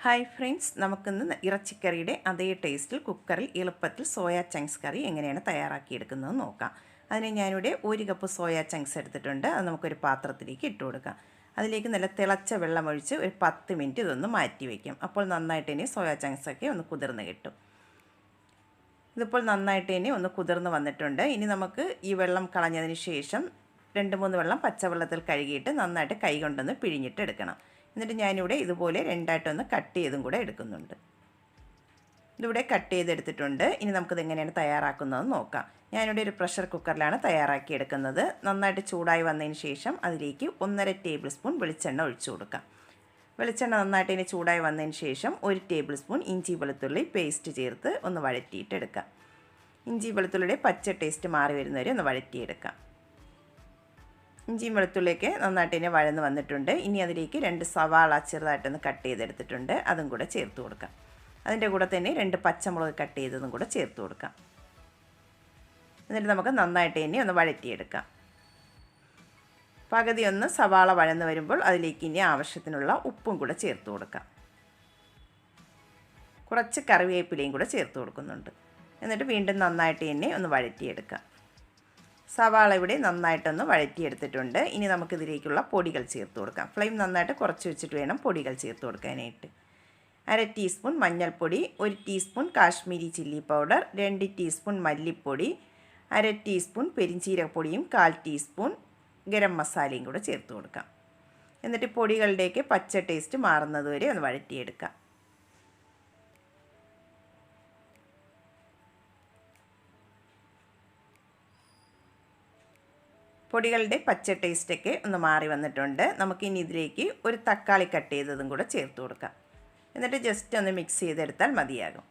Hi friends, നമുക്കിന്ന് ഇറച്ചിക്കറിയുടെ അതേ ടേസ്റ്റിൽ കുക്കറിൽ എളുപ്പത്തിൽ സോയാ ചങ്ക്സ് കറി എങ്ങനെയാണ് തയ്യാറാക്കിയെടുക്കുന്നത് നോക്കാം. അതിന് ഞാനിവിടെ 1 കപ്പ് സോയാ ചങ്ക്സ് എടുത്തിട്ടുണ്ട്. അത് നമുക്കൊരു പാത്രത്തിലേക്ക് ഇട്ട് കൊടുക്കാം. അതിലേക്ക് നല്ല തിളച്ച വെള്ളം ഒഴിച്ച് ഒരു 10 മിനിറ്റ് ഇതൊന്ന് മാറ്റി വയ്ക്കും. അപ്പോൾ നന്നായിട്ട് ഇനി സോയാ ചങ്ക്സൊക്കെ ഒന്ന് കുതിർന്ന് കിട്ടും. ഇതിപ്പോൾ നന്നായിട്ട് ഇനി ഒന്ന് കുതിർന്ന് വന്നിട്ടുണ്ട്. ഇനി നമുക്ക് ഈ വെള്ളം കളഞ്ഞതിന് ശേഷം 2-3 വെള്ളം പച്ചവെള്ളത്തിൽ കഴുകിയിട്ട് നന്നായിട്ട് കൈ കൊണ്ടൊന്ന് പിഴിഞ്ഞിട്ട് എടുക്കണം. എന്നിട്ട് ഞാനിവിടെ ഇതുപോലെ രണ്ടായിട്ടൊന്ന് കട്ട് ചെയ്തും കൂടെ എടുക്കുന്നുണ്ട്. ഇതിവിടെ കട്ട് ചെയ്തെടുത്തിട്ടുണ്ട്. ഇനി നമുക്കിത് എങ്ങനെയാണ് തയ്യാറാക്കുന്നതെന്ന് നോക്കാം. ഞാനിവിടെ ഒരു പ്രഷർ കുക്കറിലാണ് തയ്യാറാക്കിയെടുക്കുന്നത്. നന്നായിട്ട് ചൂടായി വന്നതിന് ശേഷം അതിലേക്ക് 1.5 ടേബിൾ സ്പൂൺ വെളിച്ചെണ്ണ ഒഴിച്ചു കൊടുക്കാം. വെളിച്ചെണ്ണ നന്നായിട്ട് ഇനി ചൂടായി വന്നതിന് ശേഷം 1 ടേബിൾ സ്പൂൺ ഇഞ്ചി വെളുത്തുള്ളി പേസ്റ്റ് ചേർത്ത് ഒന്ന് വഴറ്റിയിട്ടെടുക്കാം. ഇഞ്ചി വെളുത്തുള്ളിയുടെ പച്ച ടേസ്റ്റ് മാറി വരുന്നവരെ ഒന്ന് വഴറ്റിയെടുക്കാം. ഇഞ്ചിയും വെളുത്തുള്ളിയൊക്കെ നന്നായിട്ട് തന്നെ വഴന്ന് വന്നിട്ടുണ്ട്. ഇനി അതിലേക്ക് 2 സവാള ചെറുതായിട്ടൊന്ന് കട്ട് ചെയ്തെടുത്തിട്ടുണ്ട്. അതും കൂടെ ചേർത്ത് കൊടുക്കാം. അതിൻ്റെ കൂടെ തന്നെ 2 പച്ചമുളക് കട്ട് ചെയ്തതും കൂടെ ചേർത്ത് കൊടുക്കാം. എന്നിട്ട് നമുക്ക് നന്നായിട്ട് തന്നെ ഒന്ന് വഴറ്റിയെടുക്കാം. പകുതി ഒന്ന് സവാള വഴന്ന് വരുമ്പോൾ അതിലേക്ക് ഇനി ആവശ്യത്തിനുള്ള ഉപ്പും കൂടെ ചേർത്ത് കൊടുക്കാം. കുറച്ച് കറിവേപ്പിലയും കൂടെ ചേർത്ത് കൊടുക്കുന്നുണ്ട്. എന്നിട്ട് വീണ്ടും നന്നായിട്ട് തന്നെ ഒന്ന് വഴറ്റിയെടുക്കാം. സവാള ഇവിടെ നന്നായിട്ടൊന്ന് വഴറ്റിയെടുത്തിട്ടുണ്ട്. ഇനി നമുക്കിതിലേക്കുള്ള പൊടികൾ ചേർത്ത് കൊടുക്കാം. ഫ്ലെയിം നന്നായിട്ട് കുറച്ച് വെച്ചിട്ട് വേണം പൊടികൾ ചേർത്ത് കൊടുക്കാനായിട്ട്. 1/2 ടീസ്പൂൺ മഞ്ഞൾപ്പൊടി, 1 teaspoon Kashmiri chilli powder, 2 teaspoon മല്ലിപ്പൊടി, 1/2 ടീസ്പൂൺ പെരിഞ്ചീരകപ്പൊടിയും 1/4 ടീസ്പൂൺ ഗരം മസാലയും കൂടെ ചേർത്ത് കൊടുക്കാം. എന്നിട്ട് പൊടികളുടെയൊക്കെ പച്ച ടേസ്റ്റ് മാറുന്നതുവരെ ഒന്ന് വഴറ്റിയെടുക്കാം. പൊടികളുടെ പച്ച ടേസ്റ്റൊക്കെ ഒന്ന് മാറി വന്നിട്ടുണ്ട്. നമുക്കിനി ഇതിലേക്ക് ഒരു തക്കാളി കട്ട് ചെയ്തതും കൂടെ ചേർത്ത് കൊടുക്കാം. എന്നിട്ട് ജസ്റ്റ് ഒന്ന് മിക്സ് ചെയ്തെടുത്താൽ മതിയാകും.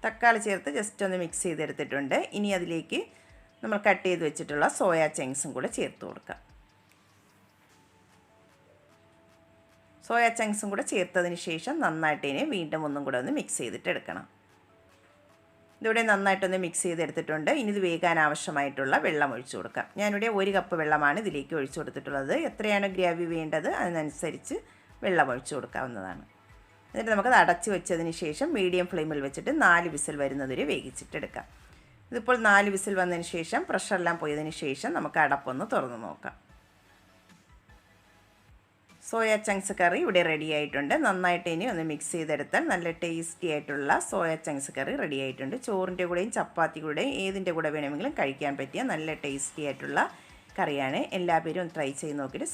തക്കാളി ചേർത്ത് ജസ്റ്റ് ഒന്ന് മിക്സ് ചെയ്തെടുത്തിട്ടുണ്ട്. ഇനി അതിലേക്ക് നമ്മൾ കട്ട് ചെയ്ത് വെച്ചിട്ടുള്ള സോയാ ചങ്ക്സും കൂടെ ചേർത്ത് കൊടുക്കാം. സോയാ ചങ്ക്സും കൂടെ ചേർത്തതിന് ശേഷം നന്നായിട്ട് ഇനി വീണ്ടും ഒന്നും കൂടെ ഒന്ന് മിക്സ് ചെയ്തിട്ടെടുക്കണം. ഇതിവിടെ നന്നായിട്ടൊന്ന് മിക്സ് ചെയ്തെടുത്തിട്ടുണ്ട്. ഇനി ഇത് വേകാൻ ആവശ്യമായിട്ടുള്ള വെള്ളം ഒഴിച്ചു കൊടുക്കാം. ഞാനിവിടെ 1 കപ്പ് വെള്ളമാണ് ഇതിലേക്ക് ഒഴിച്ചു കൊടുത്തിട്ടുള്ളത്. എത്രയാണ് ഗ്രേവി വേണ്ടത് അതിനനുസരിച്ച് വെള്ളം ഒഴിച്ചു കൊടുക്കാവുന്നതാണ്. എന്നിട്ട് നമുക്കത് അടച്ച് വെച്ചതിന് ശേഷം മീഡിയം ഫ്ലെയിമിൽ വെച്ചിട്ട് 4 വിസിൽ വരുന്നതുവരെ വേവിച്ചിട്ടെടുക്കാം. ഇതിപ്പോൾ 4 വിസിൽ വന്നതിന് ശേഷം പ്രഷറെല്ലാം പോയതിന് ശേഷം നമുക്ക് അടപ്പൊന്ന് തുറന്ന് നോക്കാം. സോയാ ചങ്ക്സ് കറി ഇവിടെ റെഡി ആയിട്ടുണ്ട്. നന്നായിട്ട് ഇനി ഒന്ന് മിക്സ് ചെയ്തെടുത്താൽ നല്ല ടേസ്റ്റി ആയിട്ടുള്ള സോയാ ചങ്ക്സ് കറി റെഡി ആയിട്ടുണ്ട്. ചോറിൻ്റെ കൂടെയും ചപ്പാത്തി കൂടെയും ഏതിൻ്റെ കൂടെ വേണമെങ്കിലും കഴിക്കാൻ പറ്റിയ നല്ല ടേസ്റ്റി ആയിട്ടുള്ള കറിയാണ്. എല്ലാ പേരും ഒന്ന് ട്രൈ ചെയ്ത് നോക്കിയിട്ട്